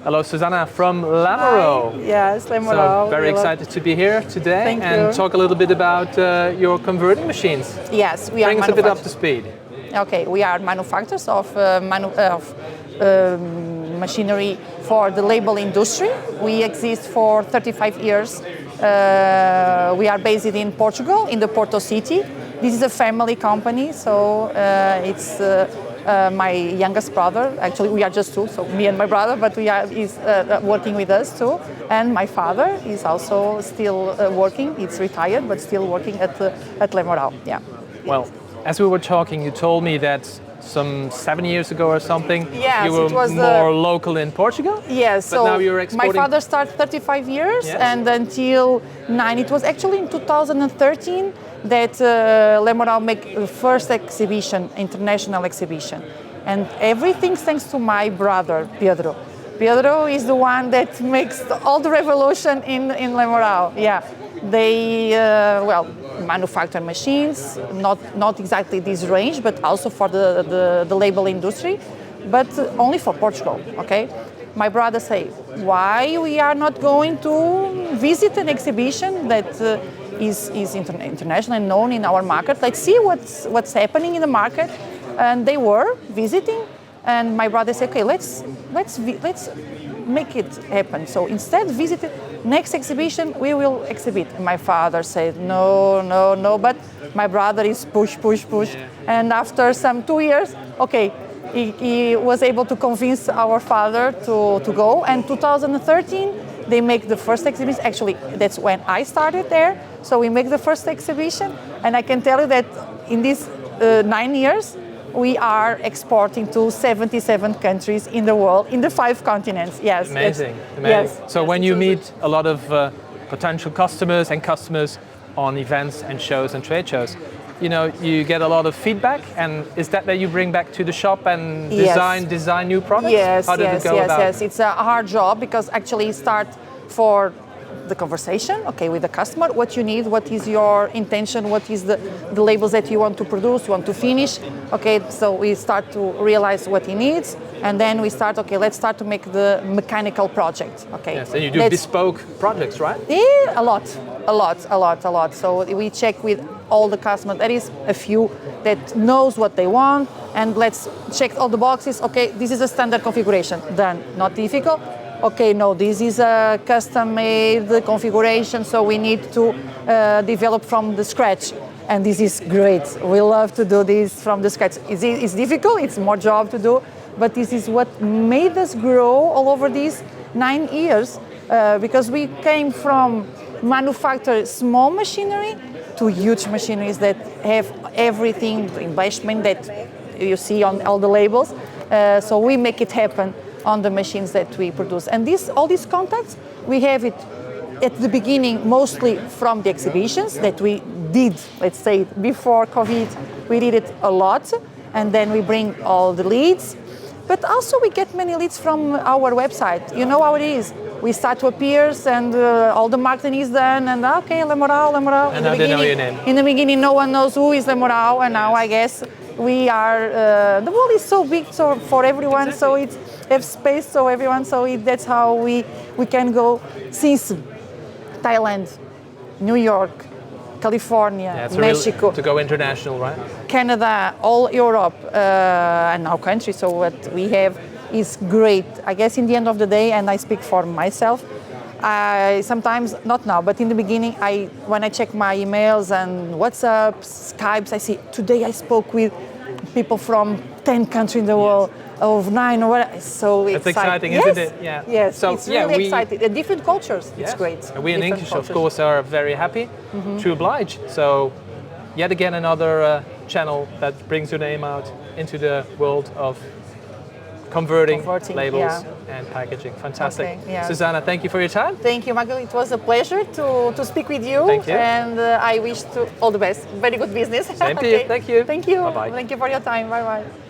Hello, Susana from Lemorau. Yes, Lemorau. So very excited to be here today Thank you. talk a little bit about your converting machines. Yes, we are. Bring us a bit up to speed. Okay, we are manufacturers of machinery for the label industry. We exist for 35 years. We are based in Portugal, in the Porto City. This is a family company, so it's my youngest brother. Actually, we are just two, so me and my brother, but he's working with us too. And my father is also still working. He's retired, but still working at Lemorau. Yeah. Well, as we were talking, you told me that some 7 years ago or something, yes, you were more local in Portugal? Yes, but so now you're exporting. My father started 35 years, yes. And until 9, it was actually in 2013 that Lemorau made the first exhibition, international exhibition. And everything thanks to my brother, Pedro. Pedro is the one that makes all the revolution in Lemorau. Yeah, they, manufacture machines, not exactly this range, but also for the label industry, but only for Portugal, okay? My brother say, why we are not going to visit an exhibition that is international and known in our market? Let's see what's happening in the market. And they were visiting, and my brother said, okay, let's make it happen. So instead, visit it. Next exhibition, we will exhibit. And my father said, no, but my brother is push. Yeah. And after some 2 years, okay, he was able to convince our father to go. And 2013, they make the first exhibition. Actually, that's when I started there. So we make the first exhibition. And I can tell you that in these 9 years, we are exporting to 77 countries in the world, in the 5 continents. Yes. Amazing. Yes. So when you meet a lot of potential customers and customers on events and shows and trade shows, you get a lot of feedback, and is that you bring back to the shop and design new products? Yes. How did it go about? Yes. It's a hard job because actually you start for the conversation, okay, with the customer, what you need, what is your intention, what is the labels that you want to produce, you want to finish, okay, so we start to realize what he needs, and then we start, okay, let's start to make the mechanical project, okay. Yes, and you do bespoke projects, right? Yeah, a lot. So we check with all the customers. There is a few that knows what they want, and let's check all the boxes, okay, this is a standard configuration, done, not difficult. Okay, no, this is a custom-made configuration, so we need to develop from the scratch. And this is great. We love to do this from the scratch. It's difficult, it's more job to do, but this is what made us grow all over these 9 years, because we came from manufacture small machinery to huge machineries that have everything, the investment that you see on all the labels. So we make it happen on the machines that we produce. And all these contacts, we have it at the beginning mostly from the exhibitions that we did, let's say, before COVID. We did it a lot, and then we bring all the leads. But also we get many leads from our website. You know how it is. We start to appear, and all the marketing is done, and okay, Lemorau. And now they know your name. In the beginning, no one knows who is Lemorau, and now I guess we are, the world is so big for everyone, exactly. So it's have space so everyone, so that's how we can go since Thailand, New York, California, Mexico. To go international, right? Canada, all Europe, and our country. So what we have is great. I guess in the end of the day, and I speak for myself, I sometimes, not now, but in the beginning, when I check my emails and WhatsApps, Skypes, I see today I spoke with people from 10 countries in the world, of 9 or whatever. So it's exciting, yes. Isn't it? Yeah. Yes, so, it's really exciting. Different cultures, yes. It's great. And we in INKISH, of course, are very happy to oblige. So yet again, another channel that brings your name out into the world of converting labels and packaging. Fantastic. Okay, yeah. Susana, thank you for your time. Thank you, Michael. It was a pleasure to speak with you. Thank you. And I wish you all the best. Very good business. Same to you. Thank you. Thank you. Bye-bye. Thank you for your time. Bye-bye.